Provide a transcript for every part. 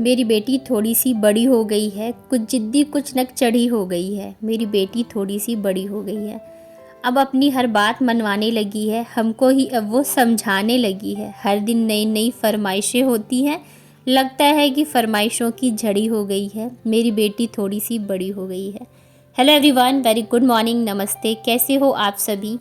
मेरी बेटी थोड़ी सी बड़ी हो गई है, कुछ ज़िद्दी कुछ नक चढ़ी हो गई है। मेरी बेटी थोड़ी सी बड़ी हो गई है, अब अपनी हर बात मनवाने लगी है, हमको ही अब वो समझाने लगी है। हर दिन नई नई फरमाइशें होती हैं, लगता है कि फरमाइशों की झड़ी हो गई है। मेरी बेटी थोड़ी सी बड़ी हो गई है। Hello everyone, very good morning, नमस्ते। कैसे हो आप सभी?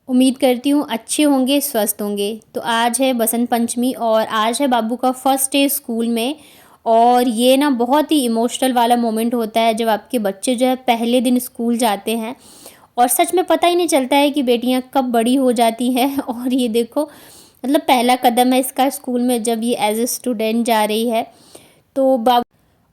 उम्मीद करती हूँ अच्छे होंगे, स्वस्थ होंगे। तो आज है बसंत पंचमी और आज है बाबू का फर्स्ट डे स्कूल में। और ये ना बहुत ही इमोशनल वाला मोमेंट होता है जब आपके बच्चे जो है पहले दिन स्कूल जाते हैं और सच में पता ही नहीं चलता है कि बेटियां कब बड़ी हो जाती हैं। और ये देखो, मतलब पहला कदम है इसका स्कूल में जब ये एज ए स्टूडेंट जा रही है। तो बाबू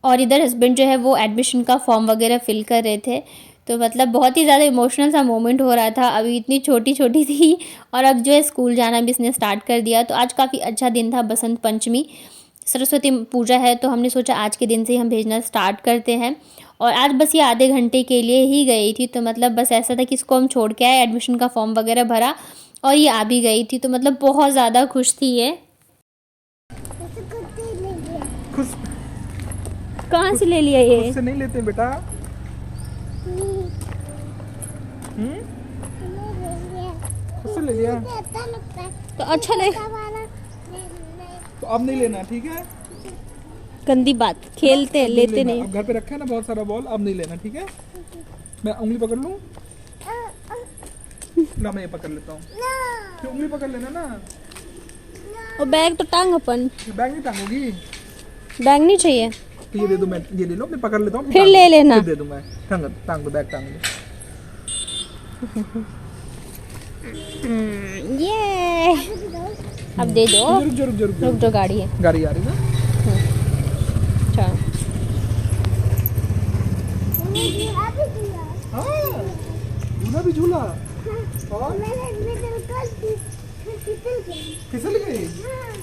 और इधर हस्बैंड जो है वो एडमिशन का फॉर्म वगैरह फिल कर रहे थे। तो मतलब बहुत ही ज़्यादा इमोशनल सा मोमेंट हो रहा था। अभी इतनी छोटी छोटी थी और अब जो है स्कूल जाना भी इसने स्टार्ट कर दिया। तो आज काफ़ी अच्छा दिन था, बसंत पंचमी, सरस्वती पूजा है। तो हमने सोचा आज के दिन से ही हम भेजना स्टार्ट करते हैं। और आज बस ये आधे घंटे के लिए ही गई थी। तो मतलब बस ऐसा था कि इसको हम छोड़ के आए, एडमिशन का फॉर्म वगैरह भरा और ये आ भी गई थी। तो मतलब बहुत ज़्यादा खुश थी ये। खुश कहाँ से ले लिया ये? खुद से नहीं लेते बेटा। खुद से ले लिया तो अच्छा नहीं, तो अब नहीं लेना, ठीक है? गंदी बात, खेलते लेते नहीं। अब घर पे रखा है ना बहुत सारा बॉल, अब नहीं लेना, ठीक है? मैं उंगली पकड़ लूं ना, मैं ये पकड़ लेता हूँ। फिर उंगली पकड़ लेना ना। और बैग तो टांग अपन। बैग नहीं टांगोगी? बैग नहीं चाहिए तो ये दे दो, मैं ये ले लो, मैं पकड़ लेता हूँ, फिर ले लेना। फिर दे दूँ मैं। टांग दो, बैग टांग दो। ये अब दे दो। रुक जो, गाड़ी है, गाड़ी आ रही है ना। अच्छा झूला भी झूला और फिसल गई,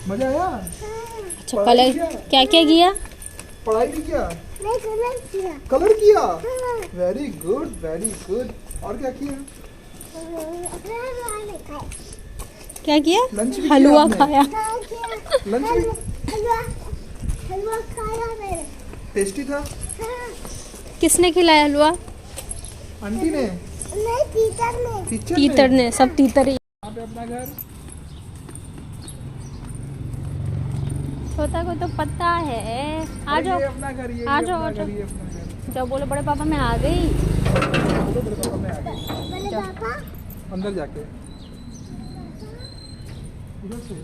मजा आया। अच्छा, कलर क्या क्या किया? पढ़ाई भी किया, कलर किया। Very good very good. और क्या किया? क्या किया? लंच भी हलवा किया खाया। लंच भी टेस्टी था। किसने खिलाया हलवा? आंटी ने? तीतर ने, सब तीतर ही। यहाँ पे अपना घर। छोटा को तो पता है। आ जाओ, अपना घर, ये आ जाओ, आ अपना जाओ। घर, ये अपना घर। जब बोलो बड़े पापा मैं आ गई। बोलो बड़े पापा मैं आ गई। अंदर जाके इधर से।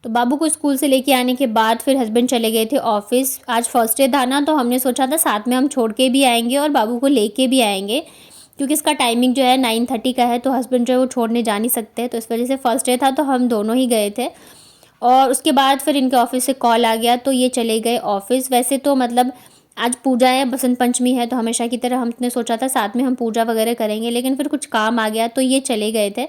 तो बाबू को स्कूल से लेके आने के बाद फिर हस्बैंड चले गए थे ऑफिस। आज फर्स्ट डे था ना, तो हमने सोचा था साथ में हम छोड़ के भी आएंगे और बाबू को लेके भी आएंगे, क्योंकि इसका टाइमिंग जो है 9:30 का है। तो हस्बैंड जो है वो छोड़ने जा नहीं सकते, तो इस वजह से फर्स्ट डे था तो हम दोनों ही गए थे। और उसके बाद फिर इनके ऑफिस से कॉल आ गया तो ये चले गए ऑफिस। वैसे तो मतलब आज पूजा है, बसंत पंचमी है, तो हमेशा की तरह हमने सोचा था साथ में हम पूजा वगैरह करेंगे, लेकिन फिर कुछ काम आ गया तो ये चले गए थे।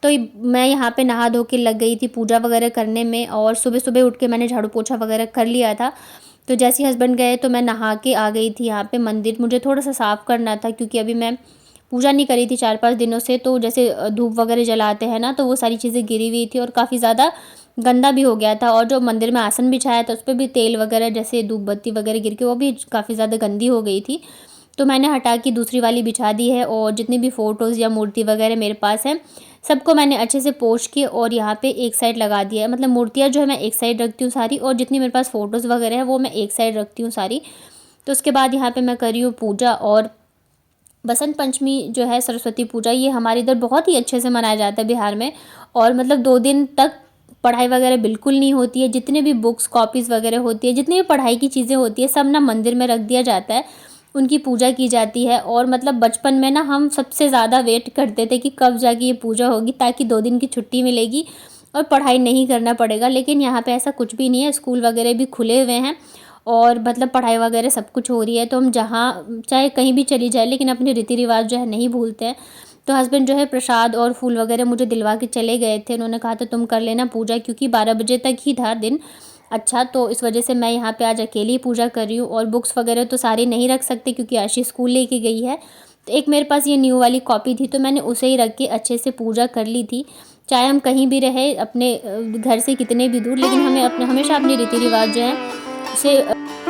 तो मैं यहाँ पे नहा धो के लग गई थी पूजा वगैरह करने में। और सुबह सुबह उठ के मैंने झाड़ू पोछा वगैरह कर लिया था। तो जैसे ही हस्बैंड गए तो मैं नहा के आ गई थी यहाँ पे मंदिर। मुझे थोड़ा सा साफ़ करना था क्योंकि अभी मैं पूजा नहीं करी थी 4-5 दिनों से। तो जैसे धूप वगैरह जलाते हैं ना, तो वो सारी चीज़ें गिरी हुई थी और काफ़ी ज़्यादा गंदा भी हो गया था। और जो मंदिर में आसन बिछाया था उस पर भी तेल वगैरह जैसे धूप बत्ती वगैरह गिर के वो भी काफ़ी ज़्यादा गंदी हो गई थी। तो मैंने हटा के दूसरी वाली बिछा दी है। और जितनी भी फ़ोटोज़ या मूर्ति वगैरह मेरे पास हैं सबको मैंने अच्छे से पोंछ के और यहाँ पे एक साइड लगा दिया है। मतलब मूर्तियाँ जो है मैं एक साइड रखती हूँ सारी, और जितनी मेरे पास फ़ोटोज़ वगैरह है वो मैं एक साइड रखती हूँ सारी। तो उसके बाद यहाँ पे मैं कर रही हूँ पूजा। और बसंत पंचमी जो है, सरस्वती पूजा, ये हमारे इधर बहुत ही अच्छे से मनाया जाता है बिहार में। और मतलब 2 दिन तक पढ़ाई वगैरह बिल्कुल नहीं होती है। जितने भी बुक्स कॉपीज़ वगैरह होती है, जितनी भी पढ़ाई की चीज़ें होती है, सब ना मंदिर में रख दिया जाता है, उनकी पूजा की जाती है। और मतलब बचपन में ना हम सबसे ज़्यादा वेट करते थे कि कब जाके ये पूजा होगी, ताकि 2 दिन की छुट्टी मिलेगी और पढ़ाई नहीं करना पड़ेगा। लेकिन यहाँ पे ऐसा कुछ भी नहीं है, स्कूल वगैरह भी खुले हुए हैं और मतलब पढ़ाई वगैरह सब कुछ हो रही है। तो हम जहाँ चाहे कहीं भी चली जाए, लेकिन अपने रीति रिवाज जो है नहीं भूलते हैं। तो हस्बैंड जो है प्रसाद और फूल वगैरह मुझे दिलवा के चले गए थे। उन्होंने कहा था तुम कर लेना पूजा, क्योंकि 12 बजे तक ही था दिन। अच्छा, तो इस वजह से मैं यहाँ पे आज अकेली पूजा कर रही हूँ। और बुक्स वगैरह तो सारी नहीं रख सकते क्योंकि आशी स्कूल लेके गई है। तो एक मेरे पास ये न्यू वाली कॉपी थी, तो मैंने उसे ही रख के अच्छे से पूजा कर ली थी। चाहे हम कहीं भी रहे, अपने घर से कितने भी दूर, लेकिन हमें अपने हमेशा अपने रीति रिवाज जो है उसे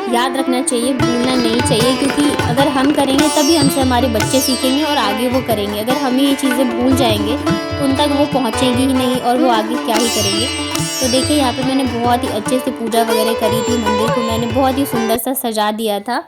याद रखना चाहिए, भूलना नहीं चाहिए, क्योंकि अगर हम करेंगे तभी हमसे हमारे बच्चे सीखेंगे और आगे वो करेंगे। अगर हम ही ये चीज़ें भूल जाएंगे तो उन तक वो पहुँचेंगी ही नहीं और वो आगे क्या ही करेंगे। तो देखिए यहाँ पे मैंने बहुत ही अच्छे से पूजा वगैरह करी थी, मंदिर को मैंने बहुत ही सुंदर सा सजा दिया था।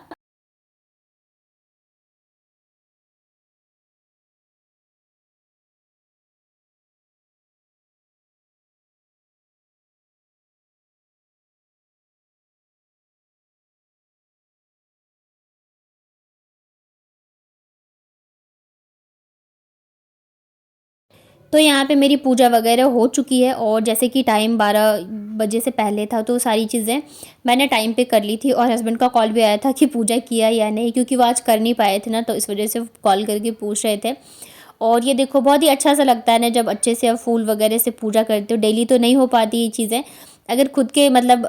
तो यहाँ पे मेरी पूजा वगैरह हो चुकी है और जैसे कि टाइम 12 बजे से पहले था, तो सारी चीज़ें मैंने टाइम पे कर ली थी और हस्बैंड का कॉल भी आया था कि पूजा किया या नहीं, क्योंकि वो आज कर नहीं पाए थे ना, तो इस वजह से कॉल करके पूछ रहे थे। और ये देखो बहुत ही अच्छा सा लगता है ना जब अच्छे से आप फूल वगैरह से पूजा करते हो। डेली तो नहीं हो पाती ये चीज़ें, अगर खुद के मतलब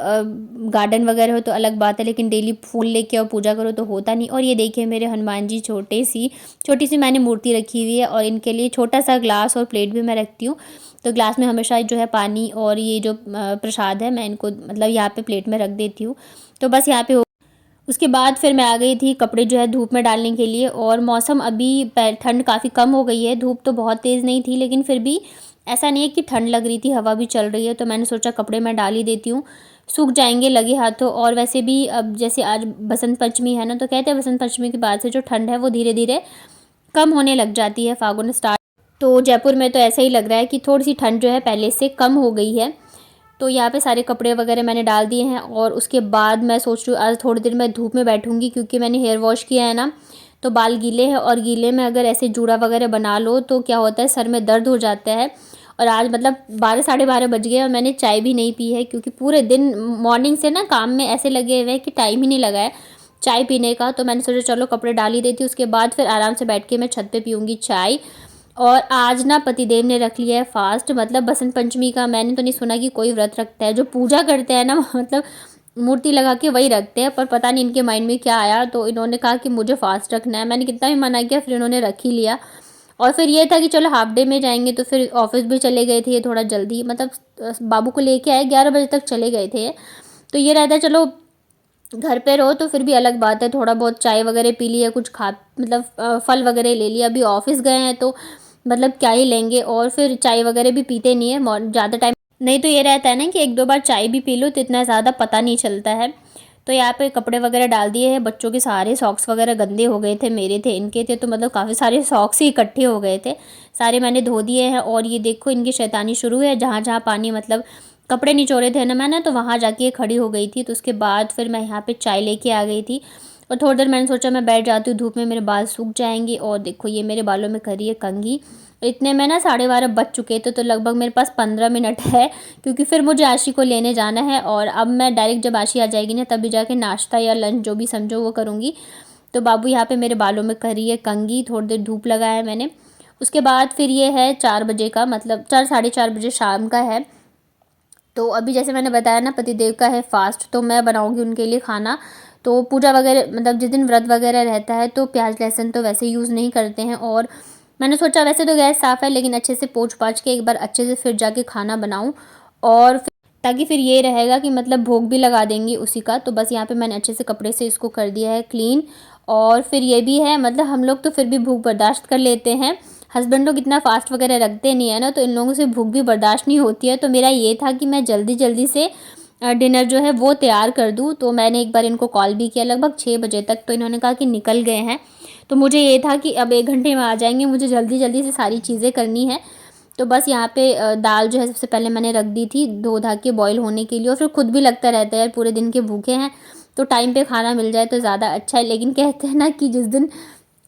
गार्डन वगैरह हो तो अलग बात है, लेकिन डेली फूल लेके और पूजा करो तो होता नहीं। और ये देखिए मेरे हनुमान जी छोटी सी मैंने मूर्ति रखी हुई है, और इनके लिए छोटा सा ग्लास और प्लेट भी मैं रखती हूँ। तो ग्लास में हमेशा जो है पानी और ये जो प्रसाद है मैं इनको मतलब यहाँ पे प्लेट में रख देती हूँ। तो बस यहाँ पे उसके बाद फिर मैं आ गई थी कपड़े जो है धूप में डालने के लिए। और मौसम अभी ठंड काफ़ी कम हो गई है, धूप तो बहुत तेज़ नहीं थी, लेकिन फिर भी ऐसा नहीं है कि ठंड लग रही थी, हवा भी चल रही है। तो मैंने सोचा कपड़े मैं डाल ही देती हूँ, सूख जाएंगे लगे हाथों। और वैसे भी अब जैसे आज बसंत पंचमी है ना, तो कहते हैं बसंत पंचमी के बाद से जो ठंड है वो धीरे धीरे कम होने लग जाती है, फागुन स्टार्ट। तो जयपुर में तो ऐसा ही लग रहा है कि थोड़ी सी ठंड जो है पहले से कम हो गई है। तो यहाँ पे सारे कपड़े वगैरह मैंने डाल दिए हैं, और उसके बाद मैं सोच रही हूँ आज थोड़ी देर मैं धूप में बैठूंगी, क्योंकि मैंने हेयर वॉश किया है ना, तो बाल गीले हैं। और गीले में अगर ऐसे जूड़ा वगैरह बना लो तो क्या होता है, सर में दर्द हो जाता है। और आज मतलब 12 साढ़े 12 बज गए और मैंने चाय भी नहीं पी है, क्योंकि पूरे दिन मॉर्निंग से ना काम में ऐसे लगे हुए हैं कि टाइम ही नहीं लगा है चाय पीने का। तो मैंने सोचा चलो कपड़े डाल ही देती हूँ, उसके बाद फिर आराम से बैठ के मैं छत पे पीऊँगी चाय। और आज ना पतिदेव ने रख लिया है फास्ट, मतलब बसंत पंचमी का मैंने तो नहीं सुना कि कोई व्रत रखता है। जो पूजा करते हैं ना मतलब मूर्ति लगा के वही रखते हैं, पर पता नहीं इनके माइंड में क्या आया, तो इन्होंने कहा कि मुझे फास्ट रखना है। मैंने कितना भी मना किया, फिर इन्होंने रख ही लिया। और फिर ये था कि चलो हाफ डे में जाएंगे, तो फिर ऑफिस भी चले गए थे ये थोड़ा जल्दी, मतलब बाबू को लेके आए 11 बजे तक चले गए थे। तो ये रहता है चलो घर पे रहो तो फिर भी अलग बात है, थोड़ा बहुत चाय वगैरह पी लिया, कुछ खा मतलब फल वगैरह ले लिया। अभी ऑफिस गए हैं तो मतलब क्या ही लेंगे, और फिर चाय वगैरह भी पीते नहीं है ज़्यादा टाइम। नहीं तो ये रहता है ना कि एक दो बार चाय भी पी लो तो इतना ज़्यादा पता नहीं चलता है। तो यहाँ पे कपड़े वगैरह डाल दिए हैं, बच्चों के सारे सॉक्स वगैरह गंदे हो गए थे, मेरे थे इनके थे, तो मतलब काफ़ी सारे सॉक्स ही इकट्ठे हो गए थे, सारे मैंने धो दिए हैं। और ये देखो इनकी शैतानी शुरू है, जहाँ जहाँ पानी मतलब कपड़े निचोड़े थे ना मैंने, तो वहाँ जाके खड़ी हो गई थी। तो उसके बाद फिर मैं यहाँ पे चाय लेके आ गई थी, और थोड़ी देर मैंने सोचा मैं बैठ जाती हूँ धूप में, मेरे बाल सूख जाएंगे। और देखो ये मेरे बालों में करी है कंघी। इतने में ना 12:30 बज चुके थे, तो लगभग मेरे पास 15 मिनट है, क्योंकि फिर मुझे आशी को लेने जाना है। और अब मैं डायरेक्ट जब आशी आ जाएगी ना तभी जाके नाश्ता या लंच जो भी समझो वो करूँगी। तो बाबू यहाँ पे मेरे बालों में करी है कंघी, थोड़ी देर धूप लगाया है मैंने। उसके बाद फिर ये है 4 बजे का, मतलब 4 साढ़े 4 बजे शाम का है। तो अभी जैसे मैंने बताया ना पतिदेव का है फास्ट, तो मैं बनाऊंगी उनके लिए खाना। तो पूजा वगैरह मतलब जिस दिन व्रत वगैरह रहता है तो प्याज लहसुन तो वैसे यूज़ नहीं करते हैं। और मैंने सोचा वैसे तो गैस साफ़ है, लेकिन अच्छे से पोंछ पाछ के एक बार अच्छे से फिर जाके खाना बनाऊं, और ताकि फिर ये रहेगा कि मतलब भोग भी लगा देंगे उसी का। तो बस यहाँ पे मैंने अच्छे से कपड़े से इसको कर दिया है क्लीन। और फिर ये भी है मतलब हम लोग तो फिर भी भूख बर्दाश्त कर लेते हैं, हस्बैंड लोग इतना फास्ट वगैरह रखते नहीं है ना, तो इन लोगों से भूख भी बर्दाश्त नहीं होती है। तो मेरा ये था कि मैं जल्दी जल्दी से डिनर जो है वो तैयार कर दूँ। तो मैंने एक बार इनको कॉल भी किया लगभग 6 बजे तक, तो इन्होंने कहा कि निकल गए हैं। तो मुझे ये था कि अब 1 घंटे में आ जाएंगे, मुझे जल्दी जल्दी से सारी चीज़ें करनी है। तो बस यहाँ पे दाल जो है सबसे पहले मैंने रख दी थी धो धा के बॉईल होने के लिए। और फिर खुद भी लगता रहता है यार पूरे दिन के भूखे हैं, तो टाइम पे खाना मिल जाए तो ज़्यादा अच्छा है। लेकिन कहते हैं ना कि जिस दिन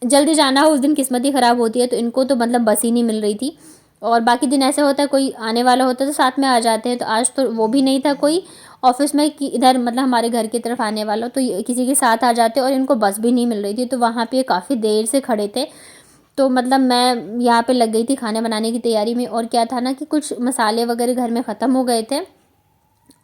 जल्दी जाना हो उस दिन किस्मत ही ख़राब होती है, तो इनको तो मतलब बस ही नहीं मिल रही थी। और बाकी दिन ऐसे होता है कोई आने वाला होता है तो साथ में आ जाते हैं, तो आज तो वो भी नहीं था कोई ऑफिस में कि इधर मतलब हमारे घर की तरफ आने वाला, तो किसी के साथ आ जाते, और इनको बस भी नहीं मिल रही थी। तो वहाँ पे काफ़ी देर से खड़े थे, तो मतलब मैं यहाँ पे लग गई थी खाने बनाने की तैयारी में। और क्या था ना कि कुछ मसाले वगैरह घर में ख़त्म हो गए थे,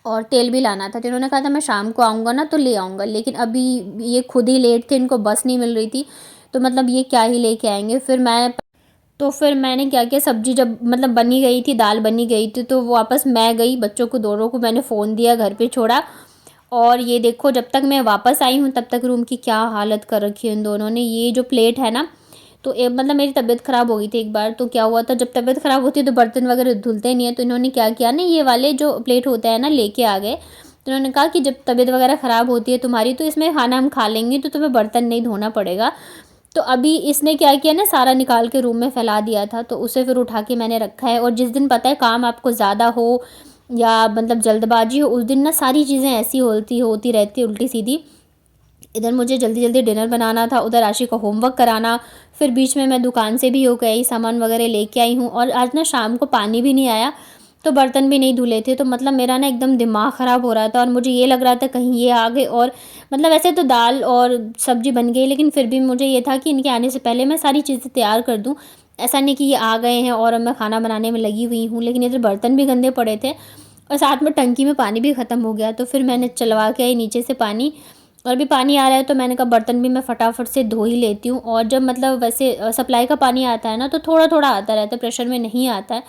और तेल भी लाना था। तो इन्होंने कहा था मैं शाम को आऊँगा ना तो ले आऊँगा, लेकिन अभी ये खुद ही लेट थे, इनको बस नहीं मिल रही थी, तो मतलब ये क्या ही लेके आएंगे। फिर मैंने क्या किया, सब्जी जब मतलब बनी गई थी, दाल बनी गई थी, तो वापस मैं गई, बच्चों को दोनों को मैंने फ़ोन दिया, घर पे छोड़ा। और ये देखो जब तक मैं वापस आई हूँ तब तक रूम की क्या हालत कर रखी है इन दोनों ने। ये जो प्लेट है ना, तो मतलब मेरी तबीयत ख़राब हो गई थी एक बार। तो क्या हुआ था, जब तबीयत ख़राब होती है तो बर्तन वगैरह धुलते नहीं है, तो इन्होंने क्या किया ना, ये वाले जो प्लेट होते हैं ना लेके आ गए। तो उन्होंने कहा कि जब तबीयत वगैरह ख़राब होती है तुम्हारी तो इसमें खाना हम खा लेंगे, तो तुम्हें बर्तन नहीं धोना पड़ेगा। तो अभी इसने क्या किया ना, सारा निकाल के रूम में फैला दिया था, तो उसे फिर उठा के मैंने रखा है। और जिस दिन पता है काम आपको ज़्यादा हो या मतलब जल्दबाजी हो, उस दिन ना सारी चीज़ें ऐसी होती रहती है उल्टी सीधी। इधर मुझे जल्दी जल्दी डिनर बनाना था, उधर आशी का होमवर्क कराना, फिर बीच में मैं दुकान से भी होकर आई, सामान वगैरह लेके आई हूँ। और आज ना शाम को पानी भी नहीं आया, तो बर्तन भी नहीं धुले थे। तो मतलब मेरा ना एकदम दिमाग ख़राब हो रहा था, और मुझे ये लग रहा था कहीं ये आ गए। और मतलब ऐसे तो दाल और सब्ज़ी बन गई, लेकिन फिर भी मुझे ये था कि इनके आने से पहले मैं सारी चीज़ें तैयार कर दूँ। ऐसा नहीं कि ये आ गए हैं और अब मैं खाना बनाने में लगी हुई हूँ। लेकिन इधर बर्तन भी गंदे पड़े थे और साथ में टंकी में पानी भी ख़त्म हो गया। तो फिर मैंने चलवा के आई नीचे से पानी, और अभी पानी आ रहा है, तो मैंने कहा बर्तन भी मैं फटाफट से धो ही लेती हूँ। और जब मतलब वैसे सप्लाई का पानी आता है ना, तो थोड़ा थोड़ा आता रहता है, प्रेशर में नहीं आता है।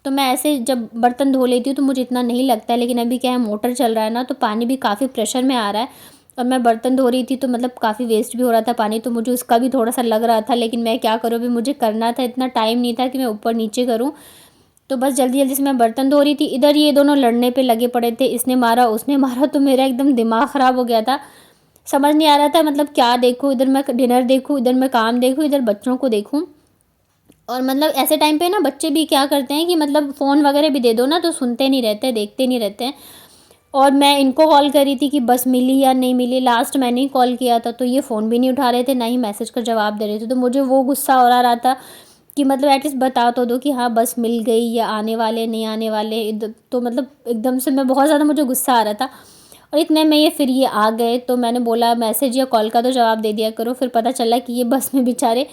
तो मैं ऐसे जब बर्तन धो लेती हूँ तो मुझे इतना नहीं लगता है। लेकिन अभी क्या है, मोटर चल रहा है ना, तो पानी भी काफ़ी प्रेशर में आ रहा है। और मैं बर्तन धो रही थी तो मतलब काफ़ी वेस्ट भी हो रहा था पानी, तो मुझे उसका भी थोड़ा सा लग रहा था। लेकिन मैं क्या करूँ, अभी मुझे करना था, इतना टाइम नहीं था कि मैं ऊपर नीचे करूँ। तो बस जल्दी जल्दी से मैं बर्तन धो रही थी। इधर ये दोनों लड़ने पे लगे पड़े थे, इसने मारा उसने मारा, तो मेरा एकदम दिमाग ख़राब हो गया था। समझ नहीं आ रहा था मतलब क्या देखूँ, इधर मैं डिनर देखूँ, इधर मैं काम देखूँ, इधर बच्चों को देखूँ। और मतलब ऐसे टाइम पे ना बच्चे भी क्या करते हैं कि मतलब फ़ोन वगैरह भी दे दो ना, तो सुनते नहीं रहते, देखते नहीं रहते हैं। और मैं इनको कॉल कर रही थी कि बस मिली या नहीं मिली। लास्ट मैंने ही कॉल किया था, तो ये फ़ोन भी नहीं उठा रहे थे, ना ही मैसेज का जवाब दे रहे थे। तो मुझे वो गुस्सा हो रहा था कि मतलब एटलीस्ट बता तो दो कि हाँ बस मिल गई, या आने वाले नहीं आने वाले। तो मतलब एकदम से मैं बहुत ज़्यादा मुझे गुस्सा आ रहा था। और इतने में ये आ गए, तो मैंने बोला मैसेज या कॉल का तो जवाब दे दिया करो। फिर पता चला कि ये बस में बेचारे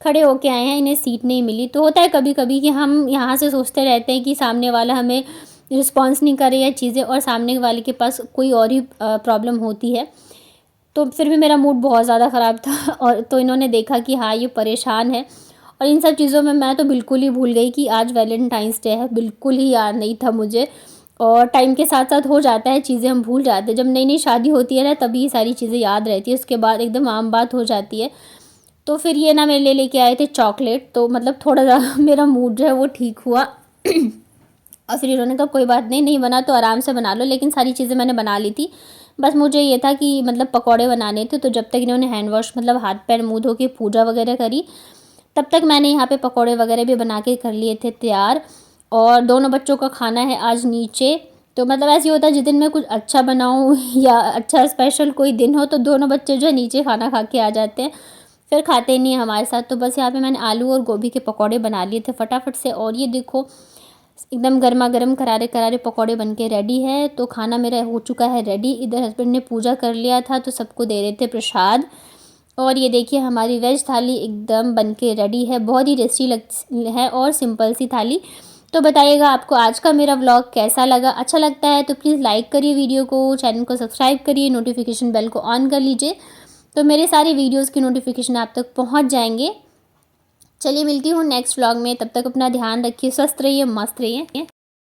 खड़े होके आए हैं, इन्हें सीट नहीं मिली। तो होता है कभी कभी कि हम यहाँ से सोचते रहते हैं कि सामने वाला हमें रिस्पॉन्स नहीं करे या चीज़ें, और सामने वाले के पास कोई और ही प्रॉब्लम होती है। तो फिर भी मेरा मूड बहुत ज़्यादा ख़राब था। और तो इन्होंने देखा कि हाँ ये परेशान है, और इन सब चीज़ों में मैं तो बिल्कुल ही भूल गई कि आज वैलेंटाइंस डे है, बिल्कुल ही याद नहीं था मुझे। और टाइम के साथ साथ हो जाता है, चीज़ें हम भूल जाते हैं। जब नई नई शादी होती है ना, तभी ये सारी चीज़ें याद रहती है, उसके बाद एकदम आम बात हो जाती है। तो फिर ये ना मेरे लिए लेके आए थे चॉकलेट, तो मतलब थोड़ा सा मेरा मूड जो है वो ठीक हुआ। और फिर इन्होंने कहा कोई बात नहीं, नहीं बना तो आराम से बना लो। लेकिन सारी चीज़ें मैंने बना ली थी, बस मुझे ये था कि मतलब पकौड़े बनाने थे। तो जब तक इन्होंने हैंड वॉश मतलब हाथ पैर मुँह धो के पूजा वगैरह करी, तब तक मैंने यहाँ पे पकौड़े वगैरह भी बना के कर लिए थे तैयार। और दोनों बच्चों का खाना है आज नीचे। तो मतलब ऐसे होता है जिस दिन मैं कुछ अच्छा बनाऊँ या अच्छा स्पेशल कोई दिन हो, तो दोनों बच्चे जो है नीचे खाना खा के आ जाते हैं, फिर खाते नहीं हैं हमारे साथ। तो बस यहाँ पे मैंने आलू और गोभी के पकौड़े बना लिए थे फटाफट से। और ये देखो एकदम गर्मा गर्म करारे करारे पकौड़े बन के रेडी है। तो खाना मेरा हो चुका है रेडी। इधर हस्बैंड ने पूजा कर लिया था, तो सबको दे रहे थे प्रसाद। और ये देखिए हमारी वेज थाली एकदम बन के रेडी है, बहुत ही टेस्टी लग है और सिंपल सी थाली। तो बताइएगा आपको आज का मेरा व्लॉग कैसा लगा। अच्छा लगता है तो प्लीज़ लाइक करिए वीडियो को, चैनल को सब्सक्राइब करिए, नोटिफिकेशन बेल को ऑन कर लीजिए, तो मेरे सारी वीडियोज़ की नोटिफिकेशन आप तक पहुँच जाएंगे। चलिए मिलती हूँ नेक्स्ट व्लॉग में, तब तक अपना ध्यान रखिए, स्वस्थ रहिए, मस्त रहिए।